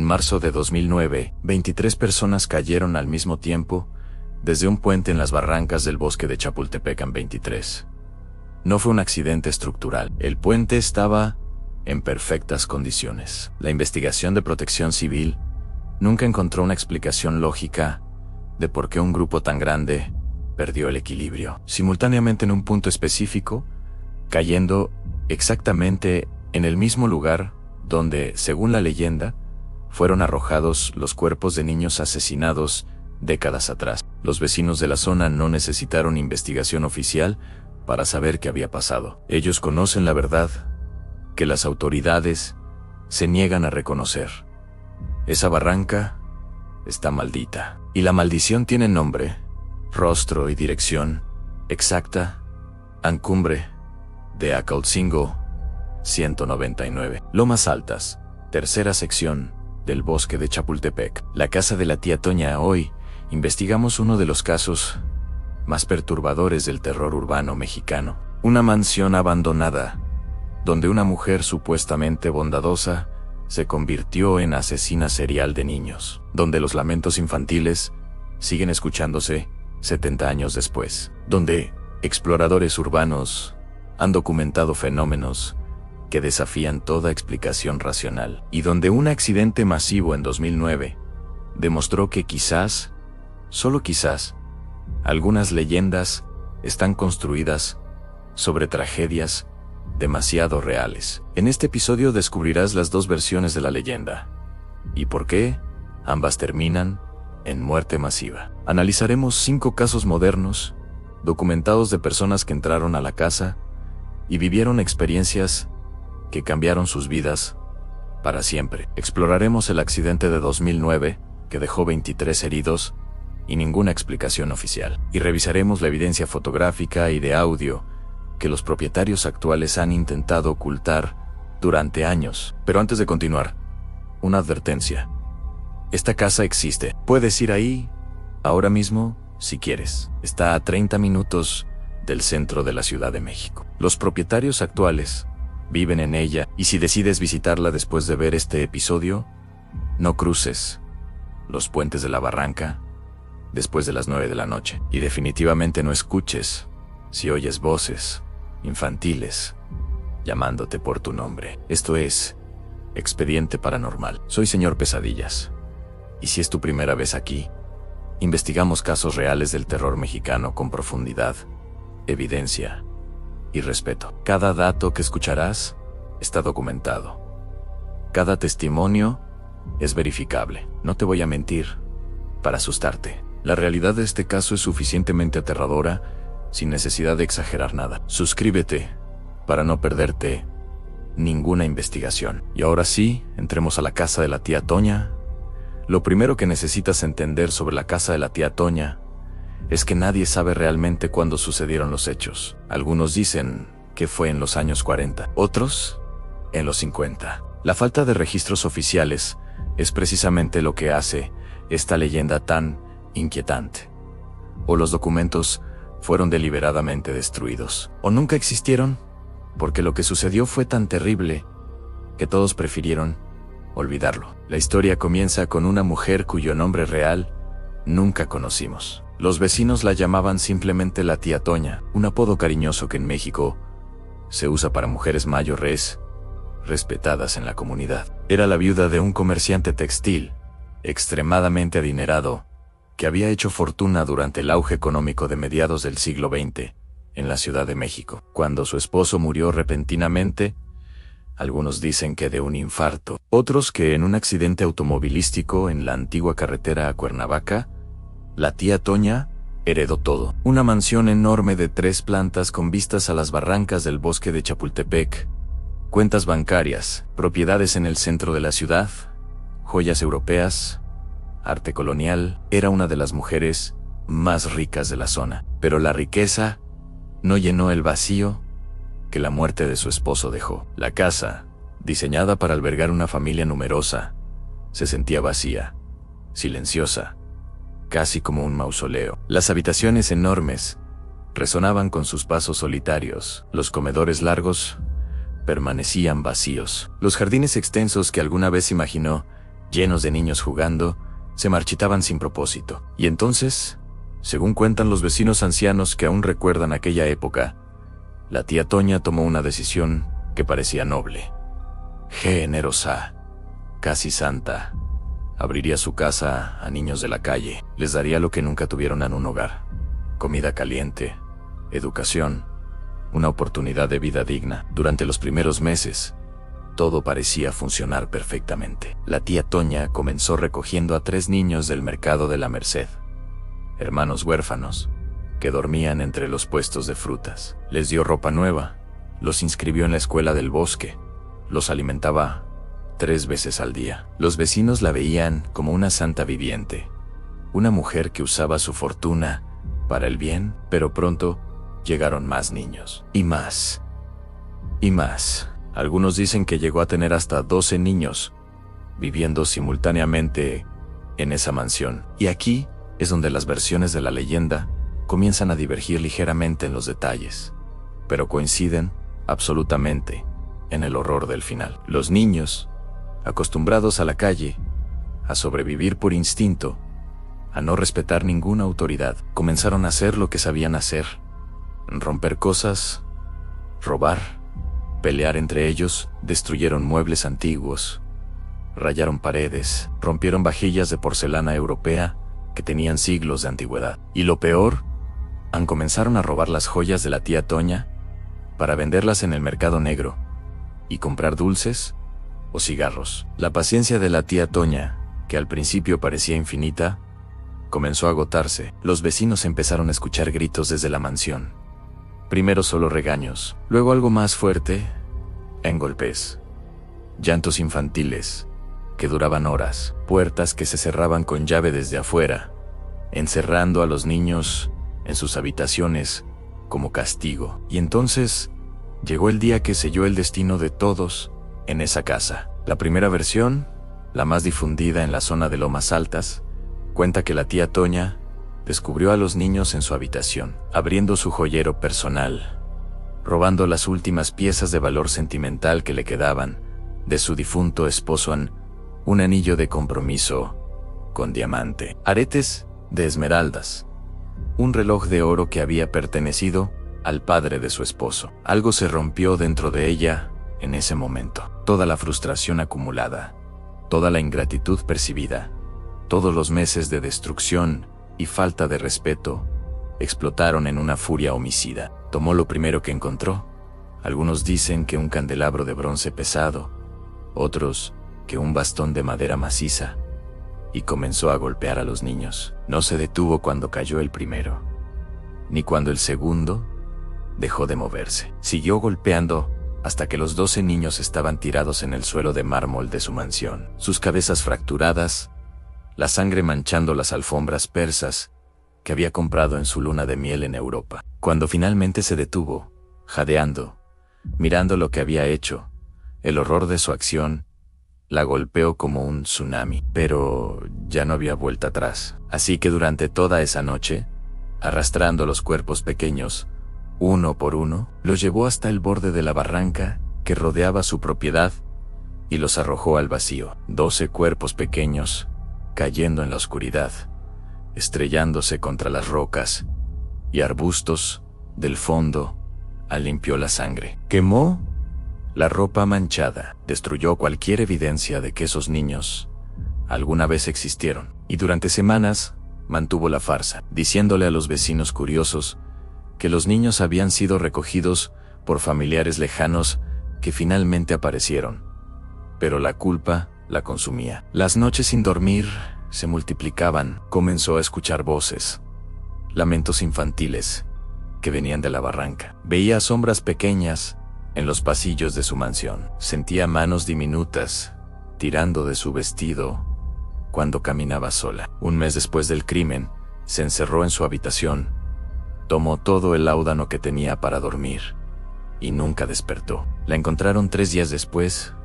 marzo de 2009, 23 personas cayeron al mismo tiempo desde un puente en las barrancas del bosque de Chapultepec en 23. No fue un accidente estructural. El puente estaba en perfectas condiciones. La investigación de Protección Civil nunca encontró una explicación lógica de por qué un grupo tan grande perdió el equilibrio simultáneamente en un punto específico, cayendo exactamente en el mismo lugar donde, según la leyenda, fueron arrojados los cuerpos de niños asesinados décadas atrás. Los vecinos de la zona no necesitaron investigación oficial para saber qué había pasado. Ellos conocen la verdad que las autoridades se niegan a reconocer. Esa barranca está maldita. Y la maldición tiene nombre, rostro y dirección exacta: Ancumbre de Acautzingo 199. Lomas Altas, tercera sección del bosque de Chapultepec. La casa de la tía Toña. Hoy investigamos uno de los casos más perturbadores del terror urbano mexicano. Una mansión abandonada, donde una mujer supuestamente bondadosa se convirtió en asesina serial de niños, donde los lamentos infantiles siguen escuchándose 70 años después, donde exploradores urbanos han documentado fenómenos que desafían toda explicación racional, y donde un accidente masivo en 2009 demostró que quizás, solo quizás, algunas leyendas están construidas sobre tragedias demasiado reales. En este episodio descubrirás las dos versiones de la leyenda y por qué ambas terminan en muerte masiva. Analizaremos 5 casos modernos documentados de personas que entraron a la casa y vivieron experiencias que cambiaron sus vidas para siempre. Exploraremos el accidente de 2009 que dejó 23 heridos y ninguna explicación oficial. Y revisaremos la evidencia fotográfica y de audio que los propietarios actuales han intentado ocultar durante años. Pero antes de continuar, una advertencia. Esta casa existe. Puedes ir ahí ahora mismo si quieres. Está a 30 minutos del centro de la Ciudad de México. Los propietarios actuales viven en ella, y si decides visitarla después de ver este episodio, no cruces los puentes de la barranca después de las 9 de la noche. Y definitivamente no escuches si oyes voces infantiles llamándote por tu nombre. Esto es Expediente Paranormal. Soy Señor Pesadillas, y si es tu primera vez aquí, investigamos casos reales del terror mexicano con profundidad, evidencia y respeto. Cada dato que escucharás está documentado. Cada testimonio es verificable. No te voy a mentir para asustarte. La realidad de este caso es suficientemente aterradora sin necesidad de exagerar nada. Suscríbete para no perderte ninguna investigación. Y ahora sí, entremos a la casa de la tía Toña. Lo primero que necesitas entender sobre la casa de la tía Toña es que nadie sabe realmente cuándo sucedieron los hechos. Algunos dicen que fue en los años 40, otros en los 50. La falta de registros oficiales es precisamente lo que hace esta leyenda tan inquietante. O los documentos fueron deliberadamente destruidos, o nunca existieron, porque lo que sucedió fue tan terrible que todos prefirieron olvidarlo. La historia comienza con una mujer cuyo nombre real nunca conocimos. Los vecinos la llamaban simplemente la tía Toña, un apodo cariñoso que en México se usa para mujeres mayores respetadas en la comunidad. Era la viuda de un comerciante textil extremadamente adinerado que había hecho fortuna durante el auge económico de mediados del siglo XX en la Ciudad de México. Cuando su esposo murió repentinamente, algunos dicen que de un infarto, otros que en un accidente automovilístico en la antigua carretera a Cuernavaca, la tía Toña heredó todo. Una mansión enorme de 3 plantas con vistas a las barrancas del bosque de Chapultepec, cuentas bancarias, propiedades en el centro de la ciudad, joyas europeas, arte colonial. Era una de las mujeres más ricas de la zona. Pero la riqueza no llenó el vacío que la muerte de su esposo dejó. La casa, diseñada para albergar una familia numerosa, se sentía vacía, silenciosa, casi como un mausoleo. Las habitaciones enormes resonaban con sus pasos solitarios. Los comedores largos permanecían vacíos. Los jardines extensos que alguna vez imaginó llenos de niños jugando, se marchitaban sin propósito. Y entonces, según cuentan los vecinos ancianos que aún recuerdan aquella época, la tía Toña tomó una decisión que parecía noble. Generosa, casi santa. Abriría su casa a niños de la calle. Les daría lo que nunca tuvieron en un hogar: comida caliente, educación, una oportunidad de vida digna. Durante los primeros meses, todo parecía funcionar perfectamente. La tía Toña comenzó recogiendo a 3 niños del mercado de la Merced, hermanos huérfanos, que dormían entre los puestos de frutas. Les dio ropa nueva, los inscribió en la escuela del bosque, los alimentaba 3 veces al día. Los vecinos la veían como una santa viviente, una mujer que usaba su fortuna para el bien. Pero pronto llegaron más niños, y más, y más. Algunos dicen que llegó a tener hasta 12 niños viviendo simultáneamente en esa mansión. Y aquí es donde las versiones de la leyenda comienzan a divergir ligeramente en los detalles, pero coinciden absolutamente en el horror del final. Los niños, acostumbrados a la calle, a sobrevivir por instinto, a no respetar ninguna autoridad, comenzaron a hacer lo que sabían hacer: romper cosas, robar, pelear entre ellos. Destruyeron muebles antiguos, rayaron paredes, rompieron vajillas de porcelana europea que tenían siglos de antigüedad. Y lo peor, comenzaron a robar las joyas de la tía Toña para venderlas en el mercado negro y comprar dulces o cigarros. La paciencia de la tía Toña, que al principio parecía infinita, comenzó a agotarse. Los vecinos empezaron a escuchar gritos desde la mansión. Primero solo regaños, luego algo más fuerte, en golpes, llantos infantiles que duraban horas, puertas que se cerraban con llave desde afuera, encerrando a los niños en sus habitaciones como castigo. Y entonces llegó el día que selló el destino de todos en esa casa. La primera versión, la más difundida en la zona de Lomas Altas, cuenta que la tía Toña descubrió a los niños en su habitación, abriendo su joyero personal, robando las últimas piezas de valor sentimental que le quedaban de su difunto esposo: un anillo de compromiso con diamante, aretes de esmeraldas, un reloj de oro que había pertenecido al padre de su esposo. Algo se rompió dentro de ella en ese momento. Toda la frustración acumulada, toda la ingratitud percibida, todos los meses de destrucción y falta de respeto explotaron en una furia homicida. Tomó lo primero que encontró. Algunos dicen que un candelabro de bronce pesado, otros que un bastón de madera maciza, y comenzó a golpear a los niños. No se detuvo cuando cayó el primero, ni cuando el segundo dejó de moverse. Siguió golpeando hasta que los 12 niños estaban tirados en el suelo de mármol de su mansión, sus cabezas fracturadas, la sangre manchando las alfombras persas que había comprado en su luna de miel en Europa. Cuando finalmente se detuvo, jadeando, mirando lo que había hecho, el horror de su acción la golpeó como un tsunami. Pero ya no había vuelta atrás. Así que durante toda esa noche, arrastrando los cuerpos pequeños, uno por uno, los llevó hasta el borde de la barranca que rodeaba su propiedad y los arrojó al vacío. 12 cuerpos pequeños, cayendo en la oscuridad, estrellándose contra las rocas y arbustos del fondo. Limpió la sangre, quemó la ropa manchada, destruyó cualquier evidencia de que esos niños alguna vez existieron. Y durante semanas mantuvo la farsa, diciéndole a los vecinos curiosos que los niños habían sido recogidos por familiares lejanos que finalmente aparecieron. Pero la culpa la consumía. Las noches sin dormir se multiplicaban. Comenzó a escuchar voces, lamentos infantiles que venían de la barranca. Veía sombras pequeñas en los pasillos de su mansión. Sentía manos diminutas tirando de su vestido cuando caminaba sola. Un mes después del crimen, se encerró en su habitación, tomó todo el láudano que tenía para dormir y nunca despertó. La encontraron 3 días después,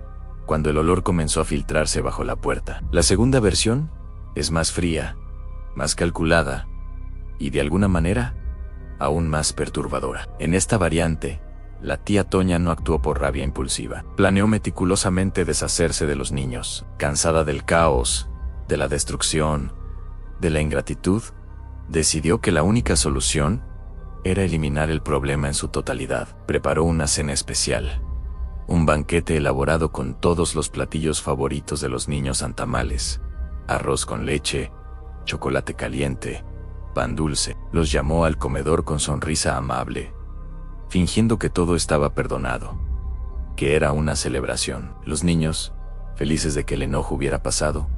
cuando el olor comenzó a filtrarse bajo la puerta. La segunda versión es más fría, más calculada y de alguna manera aún más perturbadora. En esta variante, La tía Toña no actuó por rabia impulsiva. Planeó meticulosamente deshacerse de los niños. Cansada del caos, de la destrucción, de la ingratitud, decidió que la única solución era eliminar el problema en su totalidad. Preparó una cena especial. Un banquete elaborado con todos los platillos favoritos de los niños en tamales, arroz con leche, chocolate caliente, pan dulce. Los llamó al comedor con sonrisa amable, fingiendo que todo estaba perdonado, que era una celebración. Los niños, felices de que el enojo hubiera pasado,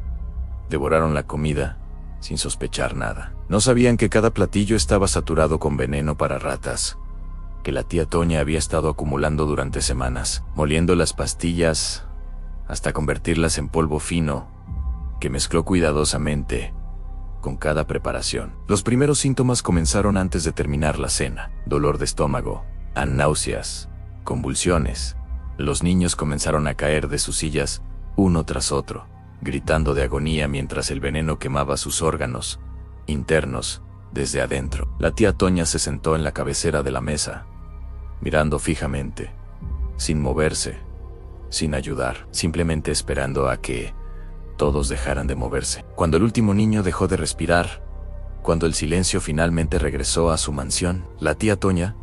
devoraron la comida sin sospechar nada. No sabían que cada platillo estaba saturado con veneno para ratas, que la tía Toña había estado acumulando durante semanas, moliendo las pastillas hasta convertirlas en polvo fino, que mezcló cuidadosamente con cada preparación. Los primeros síntomas comenzaron antes de terminar la cena: dolor de estómago, náuseas, convulsiones. Los niños comenzaron a caer de sus sillas, uno tras otro, gritando de agonía mientras el veneno quemaba sus órganos internos desde adentro. La tía Toña se sentó en la cabecera de la mesa, mirando fijamente, sin moverse, sin ayudar, simplemente esperando a que todos dejaran de moverse. Cuando el último niño dejó de respirar, cuando el silencio finalmente regresó a su mansión, la tía Toña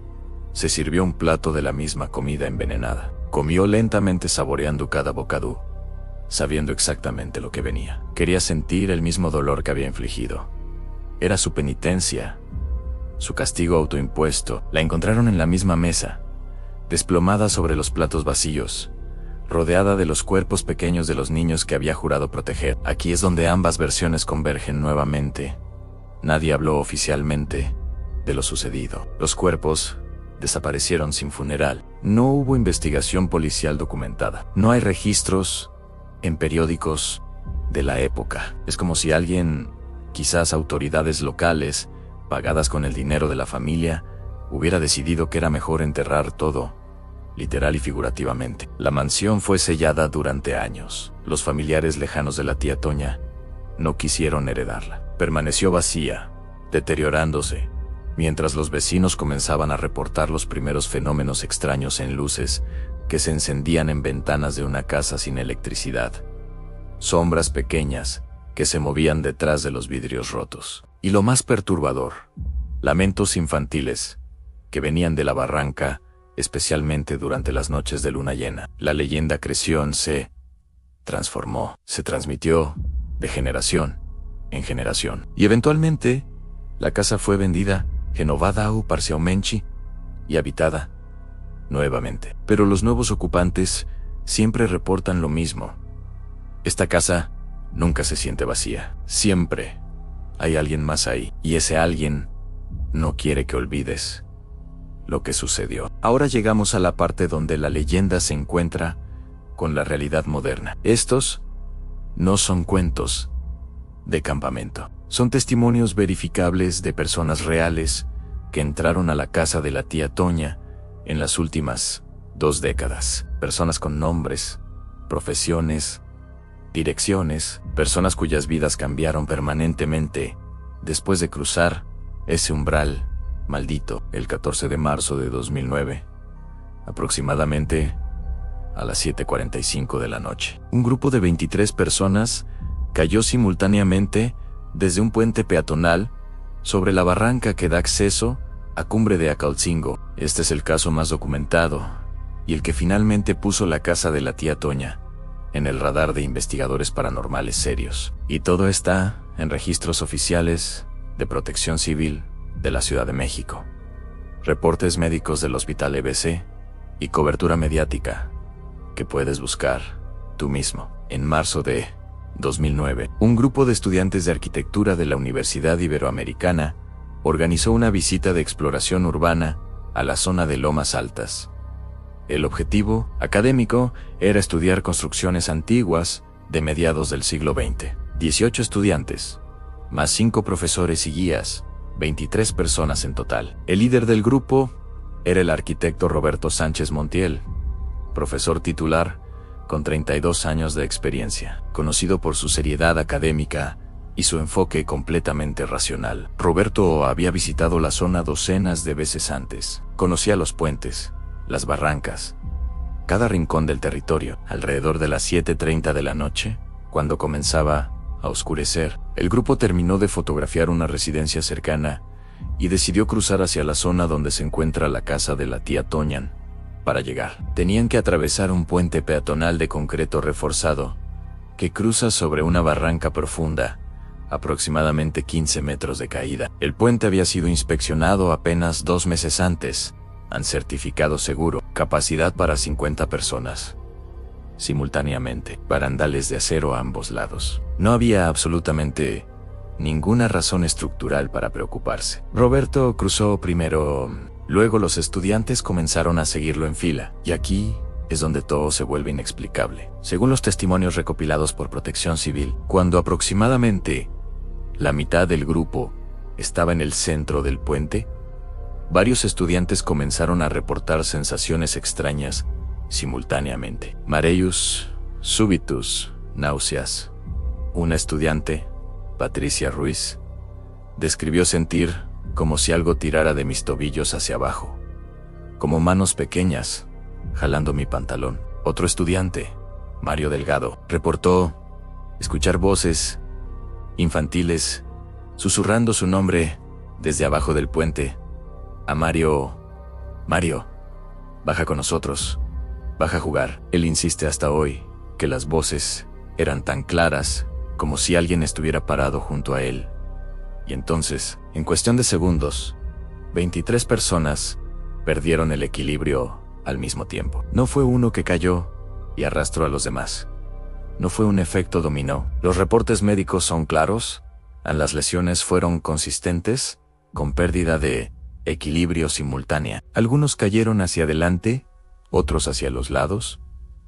se sirvió un plato de la misma comida envenenada. Comió lentamente, saboreando cada bocado, sabiendo exactamente lo que venía. Quería sentir el mismo dolor que había infligido. Era su penitencia, su castigo autoimpuesto. La encontraron en la misma mesa, desplomada sobre los platos vacíos, rodeada de los cuerpos pequeños de los niños que había jurado proteger. Aquí es donde ambas versiones convergen nuevamente. Nadie habló oficialmente de lo sucedido. Los cuerpos desaparecieron sin funeral. No hubo investigación policial documentada. No hay registros en periódicos de la época. Es como si alguien, quizás autoridades locales, pagadas con el dinero de la familia, hubiera decidido que era mejor enterrar todo, literal y figurativamente. La mansión fue sellada durante años. Los familiares lejanos de la tía Toña no quisieron heredarla. Permaneció vacía, deteriorándose, mientras los vecinos comenzaban a reportar los primeros fenómenos extraños en luces que se encendían en ventanas de una casa sin electricidad. Sombras pequeñas que se movían detrás de los vidrios rotos. Y lo más perturbador, lamentos infantiles que venían de la barranca, especialmente durante las noches de luna llena. La leyenda creció, se transformó, se transmitió de generación en generación. Y eventualmente, la casa fue vendida, renovada o parcialmente, y habitada nuevamente. Pero los nuevos ocupantes siempre reportan lo mismo. Esta casa nunca se siente vacía. Siempre hay alguien más ahí. Y ese alguien no quiere que olvides lo que sucedió. Ahora llegamos a la parte donde la leyenda se encuentra con la realidad moderna. Estos no son cuentos de campamento. Son testimonios verificables de personas reales que entraron a la casa de la tía Toña en las últimas 2 décadas. Personas con nombres, profesiones, direcciones, personas cuyas vidas cambiaron permanentemente después de cruzar ese umbral maldito el 14 de marzo de 2009, aproximadamente a las 7:45 de la noche. Un grupo de 23 personas cayó simultáneamente desde un puente peatonal sobre la barranca que da acceso a Cumbre de Acalcingo. Este es el caso más documentado y el que finalmente puso la casa de la tía Toña en el radar de investigadores paranormales serios. Y todo está en registros oficiales de Protección Civil de la Ciudad de México, reportes médicos del Hospital EBC y cobertura mediática que puedes buscar tú mismo. En marzo de 2009, un grupo de estudiantes de arquitectura de la Universidad Iberoamericana organizó una visita de exploración urbana a la zona de Lomas Altas. El objetivo académico era estudiar construcciones antiguas de mediados del siglo XX. 18 estudiantes, más 5 profesores y guías, 23 personas en total. El líder del grupo era el arquitecto Roberto Sánchez Montiel, profesor titular con 32 años de experiencia, conocido por su seriedad académica y su enfoque completamente racional. Roberto había visitado la zona docenas de veces antes. Conocía los puentes, las barrancas, cada rincón del territorio. Alrededor de las 7:30 de la noche, cuando comenzaba a oscurecer, el grupo terminó de fotografiar una residencia cercana y decidió cruzar hacia la zona donde se encuentra la casa de la tía Toñan. Para llegar, tenían que atravesar un puente peatonal de concreto reforzado que cruza sobre una barranca profunda, aproximadamente 15 metros de caída. El puente había sido inspeccionado apenas 2 meses antes, han certificado seguro, capacidad para 50 personas. Simultáneamente, barandales de acero a ambos lados. No había absolutamente ninguna razón estructural para preocuparse. Roberto cruzó primero, luego los estudiantes comenzaron a seguirlo en fila, y aquí es donde todo se vuelve inexplicable. Según los testimonios recopilados por Protección Civil, cuando aproximadamente la mitad del grupo estaba en el centro del puente, varios estudiantes comenzaron a reportar sensaciones extrañas simultáneamente. Mareus súbitus, náuseas. Una estudiante, Patricia Ruiz, describió sentir como si algo tirara de mis tobillos hacia abajo, como manos pequeñas jalando mi pantalón. Otro estudiante, Mario Delgado, reportó escuchar voces infantiles susurrando su nombre desde abajo del puente. A Mario, baja con nosotros, baja a jugar. Él insiste hasta hoy que las voces eran tan claras como si alguien estuviera parado junto a él. Y entonces, en cuestión de segundos, 23 personas perdieron el equilibrio al mismo tiempo. No fue uno que cayó y arrastró a los demás. No fue un efecto dominó. Los reportes médicos son claros. Las lesiones fueron consistentes, con pérdida de equilibrio simultánea. Algunos cayeron hacia adelante, otros hacia los lados,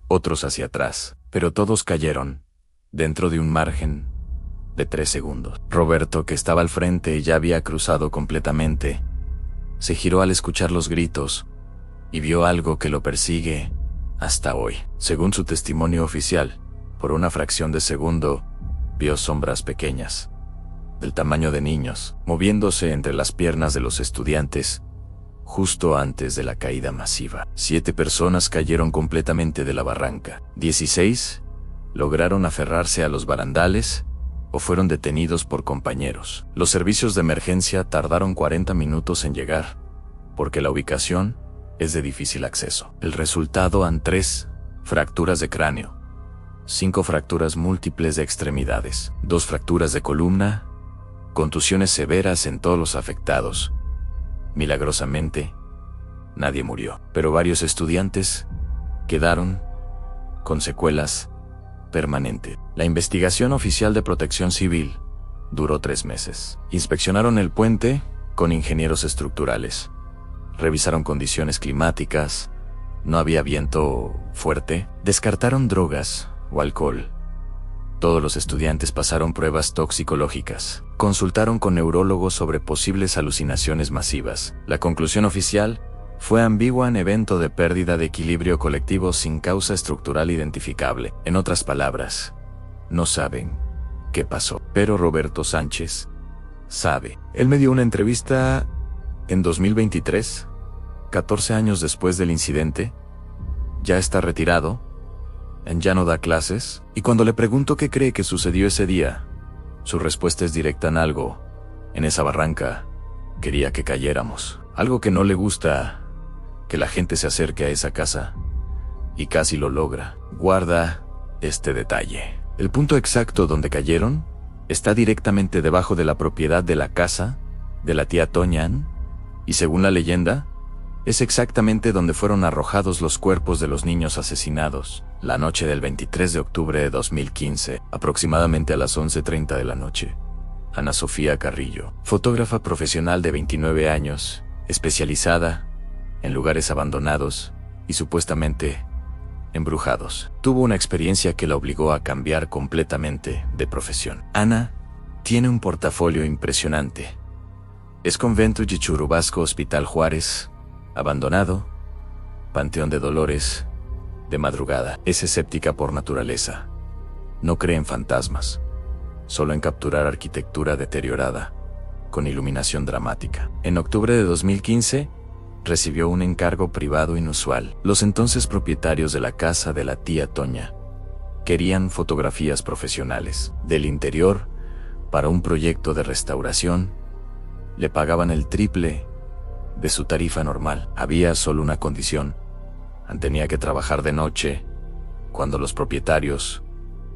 otros hacia atrás, pero todos cayeron dentro de un margen de 3 segundos. Roberto, que estaba al frente y ya había cruzado completamente, se giró al escuchar los gritos y vio algo que lo persigue hasta hoy. Según su testimonio oficial, por una fracción de segundo, vio sombras pequeñas, del tamaño de niños, moviéndose entre las piernas de los estudiantes, justo antes de la caída masiva. 7 personas cayeron completamente de la barranca. 16 lograron aferrarse a los barandales o fueron detenidos por compañeros. Los servicios de emergencia tardaron 40 minutos en llegar, porque la ubicación es de difícil acceso. El resultado: 3 fracturas de cráneo, 5 fracturas múltiples de extremidades, 2 fracturas de columna, contusiones severas en todos los afectados. Milagrosamente, nadie murió, pero varios estudiantes quedaron con secuelas permanentes. La investigación oficial de Protección Civil duró 3 meses. Inspeccionaron el puente con ingenieros estructurales. Revisaron condiciones climáticas. No había viento fuerte. Descartaron drogas o alcohol. Todos los estudiantes pasaron pruebas toxicológicas. Consultaron con neurólogos sobre posibles alucinaciones masivas. La conclusión oficial fue ambigua en evento de pérdida de equilibrio colectivo sin causa estructural identificable. En otras palabras, no saben qué pasó. Pero Roberto Sánchez sabe. Él me dio una entrevista en 2023, 14 años después del incidente. Ya está retirado, ya no da clases, y cuando le pregunto qué cree que sucedió ese día, su respuesta es directa: en algo en esa barranca quería que cayéramos. Algo que no le gusta que la gente se acerque a esa casa, y casi lo logra. Guarda este detalle: el punto exacto donde cayeron está directamente debajo de la propiedad de la casa de la tía Toñan, y según la leyenda, es exactamente donde fueron arrojados los cuerpos de los niños asesinados, la noche del 23 de octubre de 2015, aproximadamente a las 11:30 de la noche. Ana Sofía Carrillo, fotógrafa profesional de 29 años, especializada en lugares abandonados y supuestamente embrujados. Tuvo una experiencia que la obligó a cambiar completamente de profesión. Ana tiene un portafolio impresionante. Es convento y Churubasco, Hospital Juárez, abandonado, Panteón de Dolores, de madrugada. Es escéptica por naturaleza. No cree en fantasmas, solo en capturar arquitectura deteriorada, con iluminación dramática. En octubre de 2015, recibió un encargo privado inusual. Los entonces propietarios de la casa de la tía Toña querían fotografías profesionales del interior para un proyecto de restauración. Le pagaban el triple de su tarifa normal. Había solo una condición: tenía que trabajar de noche, cuando los propietarios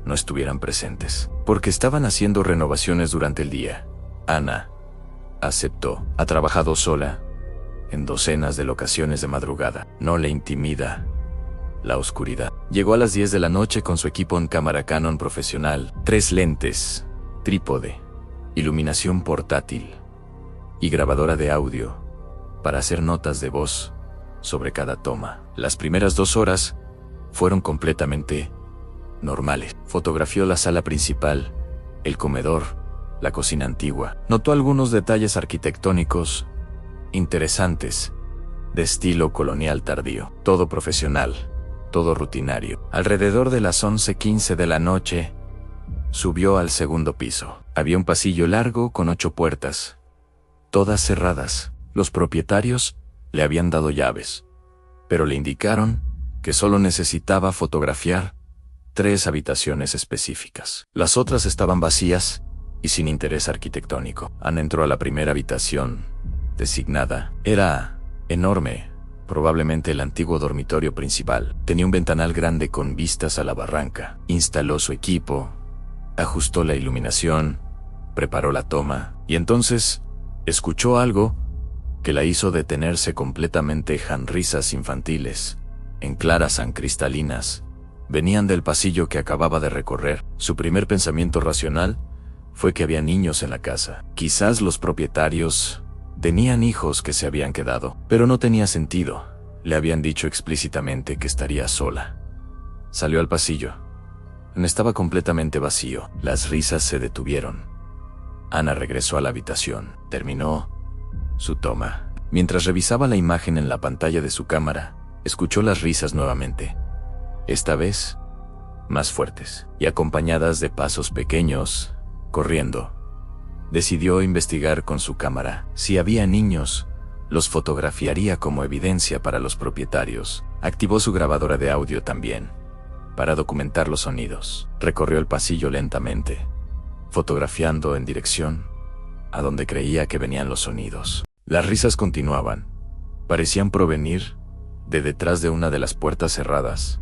no estuvieran presentes, porque estaban haciendo renovaciones durante el día. Ana aceptó. Ha trabajado sola en docenas de locaciones de madrugada. No le intimida la oscuridad. Llegó a las 10 de la noche con su equipo en cámara Canon profesional, 3 lentes, trípode, iluminación portátil y grabadora de audio para hacer notas de voz sobre cada toma. Las primeras 2 horas fueron completamente normales. Fotografió la sala principal, el comedor, la cocina antigua. Notó algunos detalles arquitectónicos interesantes, de estilo colonial tardío. Todo profesional, todo rutinario. Alrededor de las 11:15 de la noche, subió al segundo piso. Había un pasillo largo con 8 puertas, todas cerradas. Los propietarios le habían dado llaves, pero le indicaron que solo necesitaba fotografiar 3 habitaciones específicas. Las otras estaban vacías y sin interés arquitectónico. Ana entró a la primera habitación designada. Era enorme, probablemente el antiguo dormitorio principal. Tenía un ventanal grande con vistas a la barranca. Instaló su equipo, ajustó la iluminación, preparó la toma, y entonces escuchó algo que la hizo detenerse completamente. Risas infantiles, en claras cristalinas, venían del pasillo que acababa de recorrer. Su primer pensamiento racional fue que había niños en la casa. Quizás los propietarios tenían hijos que se habían quedado, pero no tenía sentido. Le habían dicho explícitamente que estaría sola. Salió al pasillo. Estaba completamente vacío. Las risas se detuvieron. Ana regresó a la habitación. Terminó su toma. Mientras revisaba la imagen en la pantalla de su cámara, escuchó las risas nuevamente. Esta vez, más fuertes, y acompañadas de pasos pequeños, corriendo. Decidió investigar con su cámara. Si había niños, los fotografiaría como evidencia para los propietarios. Activó su grabadora de audio también, para documentar los sonidos. Recorrió el pasillo lentamente, fotografiando en dirección a donde creía que venían los sonidos. Las risas continuaban. Parecían provenir de detrás de una de las puertas cerradas,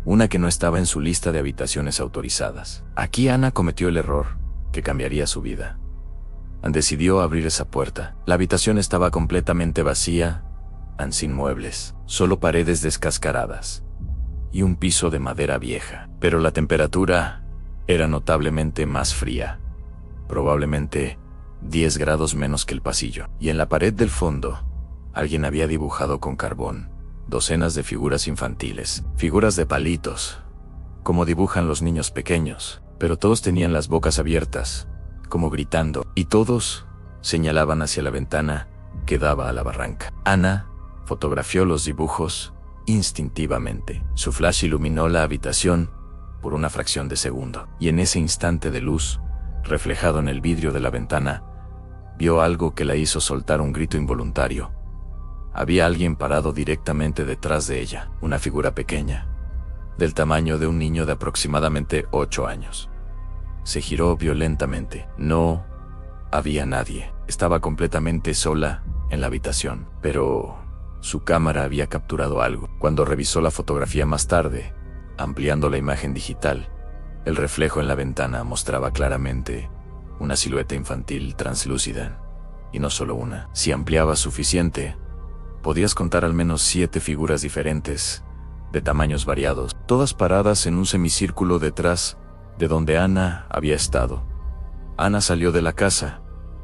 una que no estaba en su lista de habitaciones autorizadas. Aquí Ana cometió el error que cambiaría su vida. Decidió abrir esa puerta. La habitación estaba completamente vacía, sin muebles, solo paredes descascaradas y un piso de madera vieja. Pero la temperatura era notablemente más fría, probablemente 10 grados menos que el pasillo. Y en la pared del fondo, alguien había dibujado con carbón docenas de figuras infantiles, figuras de palitos, como dibujan los niños pequeños, pero todos tenían las bocas abiertas, como gritando, y todos señalaban hacia la ventana que daba a la barranca. Ana fotografió los dibujos instintivamente. Su flash iluminó la habitación por una fracción de segundo, y en ese instante de luz, reflejado en el vidrio de la ventana, vio algo que la hizo soltar un grito involuntario. Había alguien parado directamente detrás de ella, una figura pequeña, del tamaño de un niño de aproximadamente 8 años. Se giró violentamente. No había nadie. Estaba completamente sola en la habitación, pero su cámara había capturado algo. Cuando revisó la fotografía más tarde, ampliando la imagen digital, el reflejo en la ventana mostraba claramente una silueta infantil translúcida, y no solo una. Si ampliaba suficiente, podías contar al menos 7 figuras diferentes, de tamaños variados, todas paradas en un semicírculo detrás de donde Ana había estado. Ana salió de la casa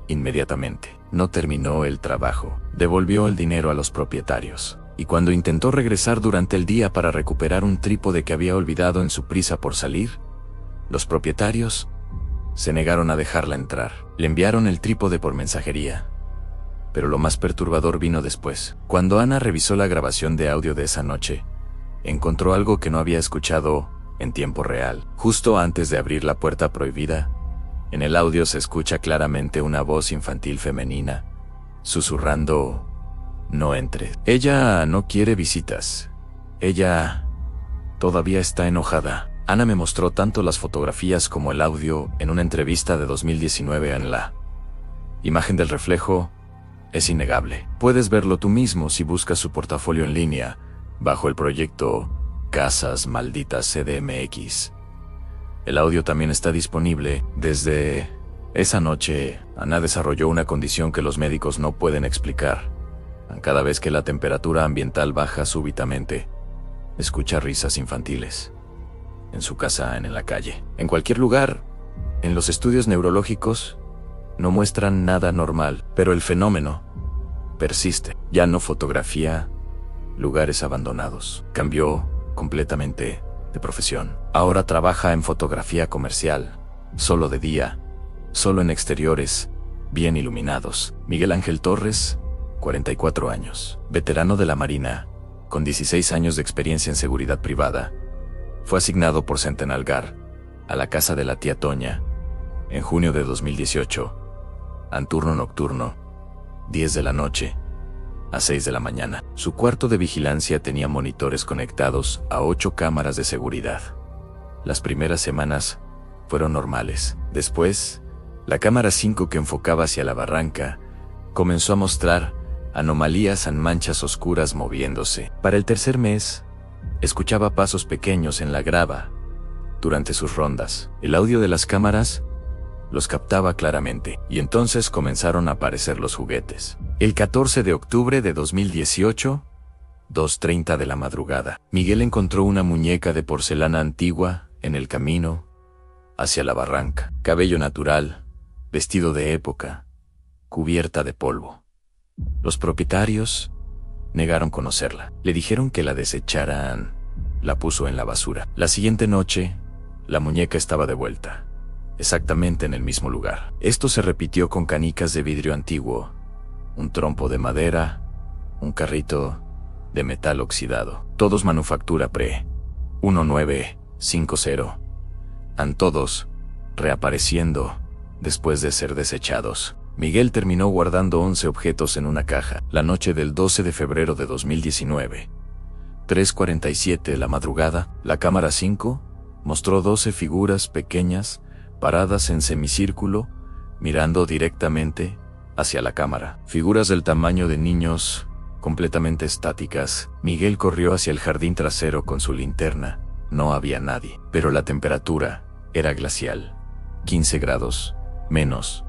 inmediatamente. No terminó el trabajo. Devolvió el dinero a los propietarios. Y cuando intentó regresar durante el día para recuperar un trípode que había olvidado en su prisa por salir, los propietarios se negaron a dejarla entrar. Le enviaron el trípode por mensajería. Pero lo más perturbador vino después. Cuando Ana revisó la grabación de audio de esa noche, encontró algo que no había escuchado en tiempo real. Justo antes de abrir la puerta prohibida, en el audio se escucha claramente una voz infantil femenina, susurrando No entres. Ella no quiere visitas. Ella todavía está enojada. Ana me mostró tanto las fotografías como el audio en una entrevista de 2019 en La imagen del reflejo es innegable. Puedes verlo tú mismo si buscas su portafolio en línea bajo el proyecto Casas Malditas CDMX. El audio también está disponible. Desde esa noche, Ana desarrolló una condición que los médicos no pueden explicar. Cada vez que la temperatura ambiental baja súbitamente, escucha risas infantiles. En su casa, en la calle, en cualquier lugar. En los estudios neurológicos no muestran nada normal, pero el fenómeno persiste. Ya no fotografía lugares abandonados. Cambió completamente de profesión. Ahora trabaja en fotografía comercial, solo de día, solo en exteriores, bien iluminados. Miguel Ángel Torres, 44 años, veterano de la Marina, con 16 años de experiencia en seguridad privada, fue asignado por Centenal Gar a la casa de la tía Toña en junio de 2018, en turno nocturno, 10 de la noche a 6 de la mañana. Su cuarto de vigilancia tenía monitores conectados a 8 cámaras de seguridad. Las primeras semanas fueron normales. Después, la cámara 5 que enfocaba hacia la barranca comenzó a mostrar anomalías en manchas oscuras moviéndose. Para el tercer mes, escuchaba pasos pequeños en la grava durante sus rondas. El audio de las cámaras los captaba claramente, y entonces comenzaron a aparecer los juguetes. El 14 de octubre de 2018, 2:30 de la madrugada, Miguel encontró una muñeca de porcelana antigua en el camino hacia la barranca. Cabello natural, vestido de época, cubierta de polvo. Los propietarios negaron conocerla. Le dijeron que la desecharan. La puso en la basura. La siguiente noche, la muñeca estaba de vuelta, exactamente en el mismo lugar. Esto se repitió con canicas de vidrio antiguo, un trompo de madera, un carrito de metal oxidado. Todos manufactura pre-1950. Han todos reapareciendo después de ser desechados. Miguel terminó guardando 11 objetos en una caja. La noche del 12 de febrero de 2019, 3:47 de la madrugada, la cámara 5 mostró 12 figuras pequeñas paradas en semicírculo, mirando directamente hacia la cámara. Figuras del tamaño de niños, completamente estáticas. Miguel corrió hacia el jardín trasero con su linterna. No había nadie, pero la temperatura era glacial, 15 grados menos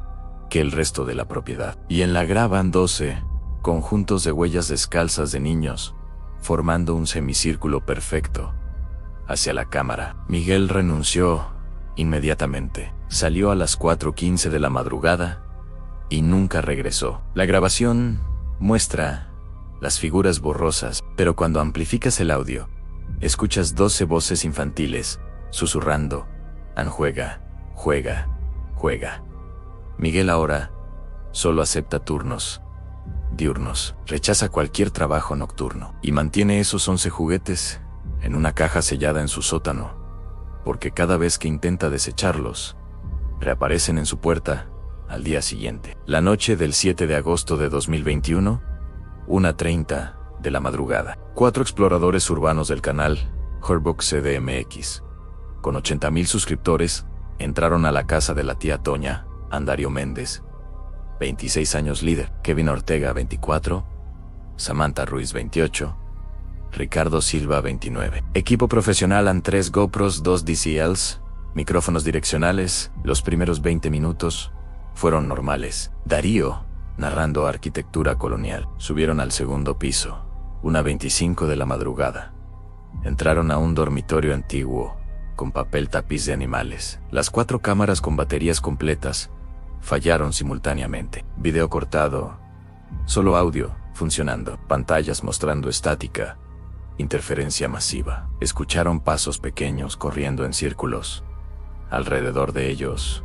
que el resto de la propiedad. Y en la grava 12 conjuntos de huellas descalzas de niños, formando un semicírculo perfecto hacia la cámara. Miguel renunció inmediatamente. Salió a las 4:15 de la madrugada y nunca regresó. La grabación muestra las figuras borrosas, pero cuando amplificas el audio, escuchas 12 voces infantiles susurrando: juega, juega, juega. Miguel ahora solo acepta turnos diurnos, rechaza cualquier trabajo nocturno y mantiene esos 11 juguetes en una caja sellada en su sótano, porque cada vez que intenta desecharlos, reaparecen en su puerta al día siguiente. La noche del 7 de agosto de 2021, 1:30 de la madrugada, 4 exploradores urbanos del canal Horbox CDMX, con 80,000 suscriptores, entraron a la casa de la tía Toña, Andario Méndez, 26 años líder, Kevin Ortega, 24, Samantha Ruiz, 28, Ricardo Silva, 29. Equipo profesional and 3 GoPros, 2 DCLs, micrófonos direccionales. Los primeros 20 minutos fueron normales. Darío, narrando arquitectura colonial. Subieron al segundo piso, 1:25 de la madrugada. Entraron a un dormitorio antiguo, con papel tapiz de animales. Las 4 cámaras con baterías completas fallaron simultáneamente. Video cortado, solo audio funcionando. Pantallas mostrando estática, interferencia masiva. Escucharon pasos pequeños corriendo en círculos. Alrededor de ellos,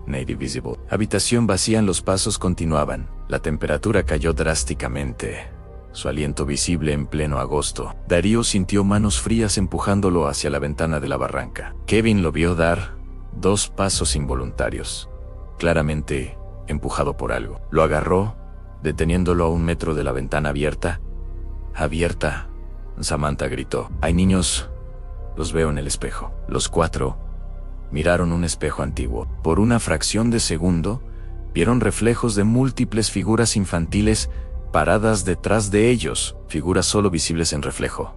Native Visible. Habitación vacía. Los pasos continuaban. La temperatura cayó drásticamente. Su aliento visible en pleno agosto. Darío sintió manos frías empujándolo hacia la ventana de la barranca. Kevin lo vio dar 2 pasos involuntarios, claramente empujado por algo. Lo agarró deteniéndolo a 1 metro de la ventana abierta. ¡Abierta!, Samantha gritó. «Hay niños. Los veo en el espejo». Los 4 miraron un espejo antiguo. Por una fracción de segundo, vieron reflejos de múltiples figuras infantiles paradas detrás de ellos, figuras solo visibles en reflejo.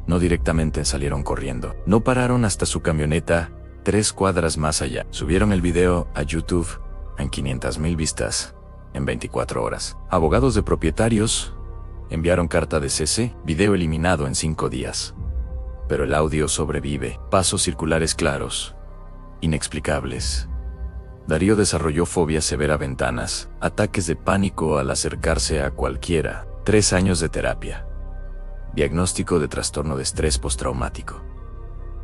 No directamente salieron corriendo. No pararon hasta su camioneta, 3 cuadras más allá. Subieron el video a YouTube en 500,000 vistas en 24 horas. Abogados de propietarios enviaron carta de cese, video eliminado en 5 días. Pero el audio sobrevive. Pasos circulares claros, inexplicables. Darío desarrolló fobia severa a ventanas, ataques de pánico al acercarse a cualquiera, 3 años de terapia. Diagnóstico de trastorno de estrés postraumático.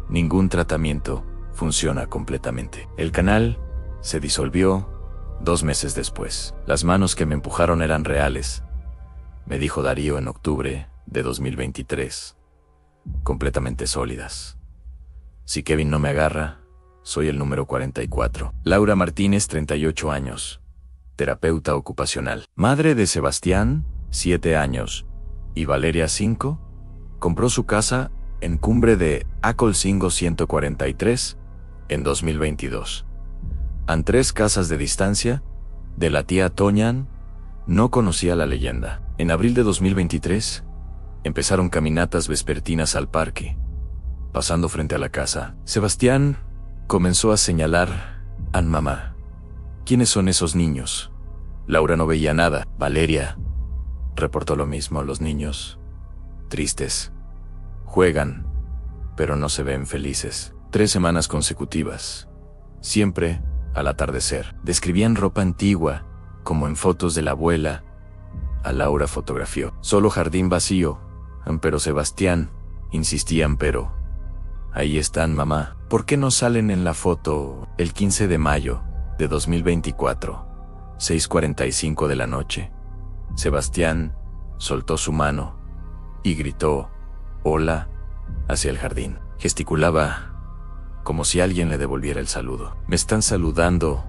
Ningún tratamiento funciona completamente. El canal se disolvió 2 meses después. Las manos que me empujaron eran reales, me dijo Darío en octubre de 2023. Completamente sólidas. Si Kevin no me agarra, soy el número 44. Laura Martínez, 38 años. Terapeuta ocupacional. Madre de Sebastián, 7 años. Y Valeria, 5. Compró su casa en Cumbre de Acolcingo 143 en 2022. A 3 casas de distancia de la tía Toñan. No conocía la leyenda. En abril de 2023, empezaron caminatas vespertinas al parque. Pasando frente a la casa, Sebastián comenzó a señalar a mamá. ¿Quiénes son esos niños? Laura no veía nada. Valeria reportó lo mismo. Los niños, tristes, juegan, pero no se ven felices. 3 semanas consecutivas, siempre al atardecer. Describían ropa antigua, como en fotos de la abuela. A Laura fotografió. Solo jardín vacío. Pero Sebastián insistía. Pero ahí están, mamá. ¿Por qué no salen en la foto? El 15 de mayo de 2024, 6:45 de la noche, Sebastián soltó su mano y gritó «Hola» hacia el jardín. Gesticulaba como si alguien le devolviera el saludo. «Me están saludando,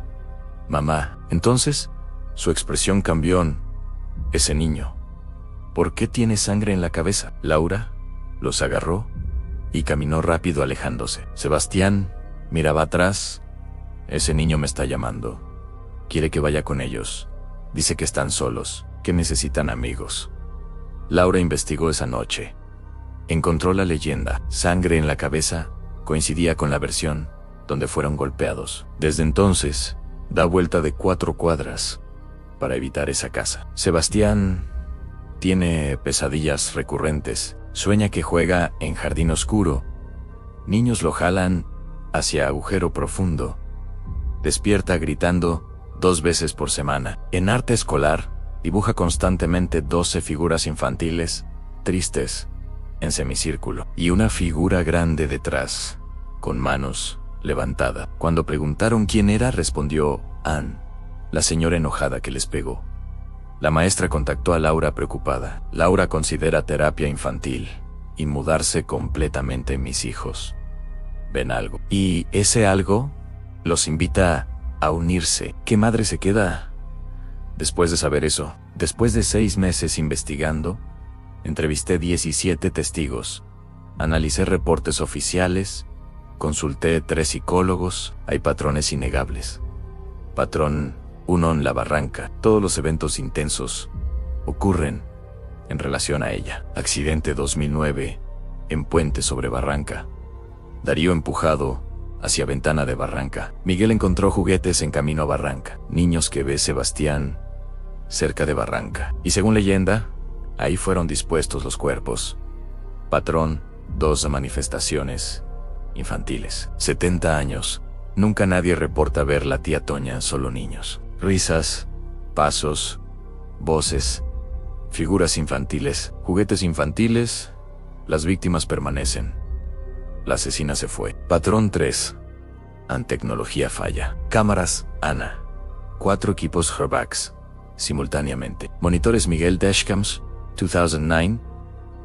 mamá». Entonces, su expresión cambió. «Ese niño, ¿por qué tiene sangre en la cabeza?» Laura los agarró y caminó rápido alejándose. Sebastián miraba atrás. «Ese niño me está llamando. Quiere que vaya con ellos. Dice que están solos, que necesitan amigos». Laura investigó esa noche. Encontró la leyenda. Sangre en la cabeza coincidía con la versión donde fueron golpeados. Desde entonces, da vuelta de 4 cuadras para evitar esa casa. Sebastián tiene pesadillas recurrentes. Sueña que juega en jardín oscuro. Niños lo jalan hacia agujero profundo. Despierta gritando 2 veces por semana. En arte escolar, dibuja constantemente 12 figuras infantiles, tristes, en semicírculo, y una figura grande detrás, con manos levantada. Cuando preguntaron quién era, respondió Ann, la señora enojada que les pegó. La maestra contactó a Laura preocupada. Laura considera terapia infantil y mudarse completamente. Mis hijos ven algo. Y ese algo los invita a unirse. ¿Qué madre se queda después de saber eso? Después de 6 meses investigando, entrevisté 17 testigos, analicé reportes oficiales, consulté 3 psicólogos. Hay patrones innegables. Patrón 1 en la barranca. Todos los eventos intensos ocurren en relación a ella. Accidente 2009, en puente sobre barranca. Darío empujado hacia ventana de barranca. Miguel encontró juguetes en camino a barranca. Niños que ve Sebastián cerca de barranca. Y según leyenda, ahí fueron dispuestos los cuerpos. Patrón 2 manifestaciones infantiles. 70 años. Nunca nadie reporta ver la tía Toña, solo niños. Risas, pasos, voces, figuras infantiles, juguetes infantiles. Las víctimas permanecen. La asesina se fue. Patrón 3. Tecnología falla. Cámaras, Ana. 4 equipos Herbax, simultáneamente. Monitores Miguel Dashcams, 2009.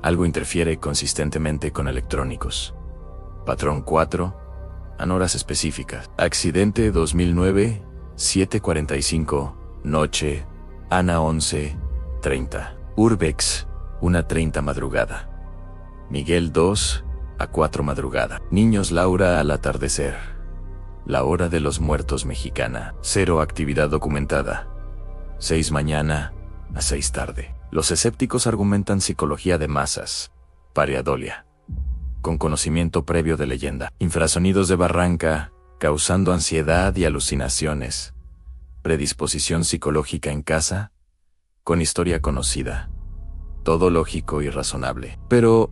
Algo interfiere consistentemente con electrónicos. Patrón 4. En horas específicas. Accidente 2009, 7:45, noche. Ana 11, 1:30. Urbex, 1:30 madrugada. Miguel 2:04 madrugada. Niños Laura al atardecer. La hora de los muertos mexicana. 0 actividad documentada. 6 mañana a 6 tarde. Los escépticos argumentan psicología de masas. Pareidolia. Con conocimiento previo de leyenda. Infrasonidos de barranca, causando ansiedad y alucinaciones. Predisposición psicológica en casa, con historia conocida. Todo lógico y razonable. Pero,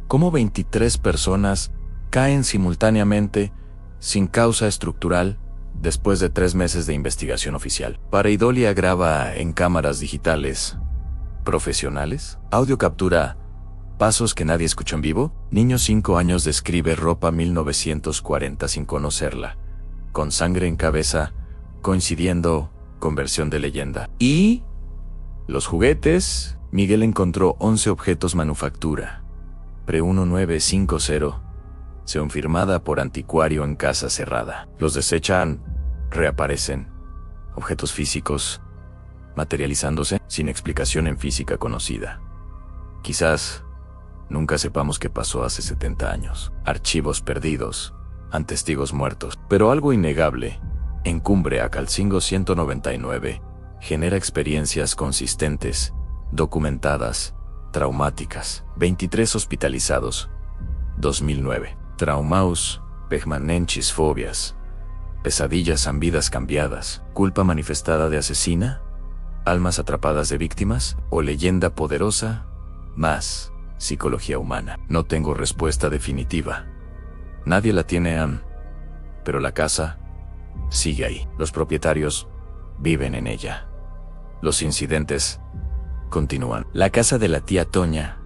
¿cómo 23 personas caen simultáneamente, sin causa estructural, después de 3 meses de investigación oficial? Pareidolia graba en cámaras digitales profesionales. Audio captura pasos que nadie escuchó en vivo. Niño 5 años describe ropa 1940 sin conocerla, con sangre en cabeza, coincidiendo con versión de leyenda. Y los juguetes. Miguel encontró 11 objetos manufactura. Pre-1950. Según firmada por anticuario en casa cerrada. Los desechan, reaparecen. Objetos físicos, materializándose sin explicación en física conocida. Quizás nunca sepamos qué pasó hace 70 años. Archivos perdidos, ante testigos muertos. Pero algo innegable, encumbre a Calcingo 199, genera experiencias consistentes, documentadas, traumáticas. 23 hospitalizados. 2009. Traumaus, permanentes fobias. Pesadillas en vidas cambiadas. Culpa manifestada de asesina. Almas atrapadas de víctimas. O leyenda poderosa. Más psicología humana. No tengo respuesta definitiva. Nadie la tiene aún. Pero la casa sigue ahí. Los propietarios viven en ella. Los incidentes continúan. La casa de la tía Toña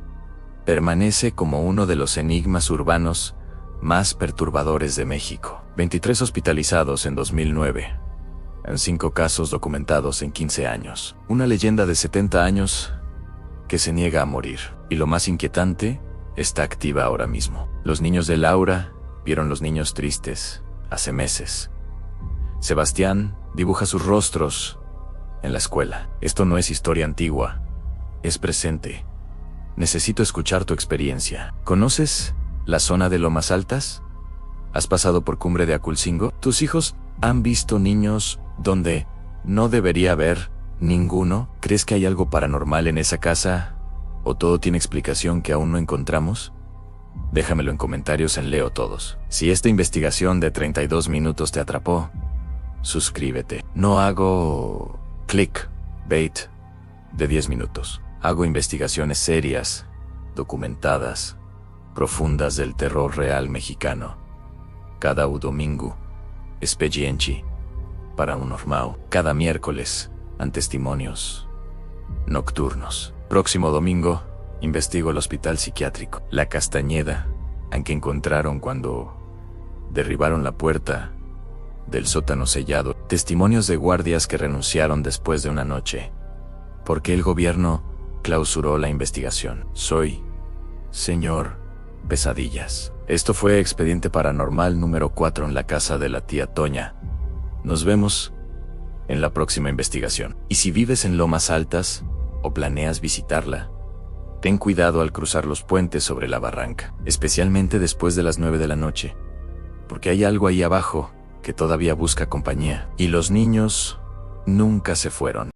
permanece como uno de los enigmas urbanos más perturbadores de México. 23 hospitalizados en 2009. En 5 casos documentados en 15 años. Una leyenda de 70 años que se niega a morir. Y lo más inquietante, está activa ahora mismo. Los niños de Laura vieron los niños tristes hace meses. Sebastián dibuja sus rostros en la escuela. Esto no es historia antigua, es presente. Necesito escuchar tu experiencia. ¿Conoces la zona de Lomas Altas? ¿Has pasado por Cumbre de Aculcingo? ¿Tus hijos han visto niños donde no debería haber ninguno? ¿Crees que hay algo paranormal en esa casa? ¿O todo tiene explicación que aún no encontramos? Déjamelo en comentarios en Leo Todos. Si esta investigación de 32 minutos te atrapó, suscríbete. No hago clickbait de 10 minutos. Hago investigaciones serias, documentadas, profundas del terror real mexicano. Cada domingo, espediente paranormal. Cada miércoles, en testimonios nocturnos. Próximo domingo, investigo el hospital psiquiátrico La Castañeda, en que encontraron cuando derribaron la puerta del sótano sellado. Testimonios de guardias que renunciaron después de una noche, porque el gobierno clausuró la investigación. Soy Señor Pesadillas. Esto fue Expediente Paranormal número 4 en la casa de la tía Toña. Nos vemos en la próxima investigación. Y si vives en Lomas Altas, o planeas visitarla, ten cuidado al cruzar los puentes sobre la barranca, especialmente después de las 9 de la noche, porque hay algo ahí abajo que todavía busca compañía. Y los niños nunca se fueron.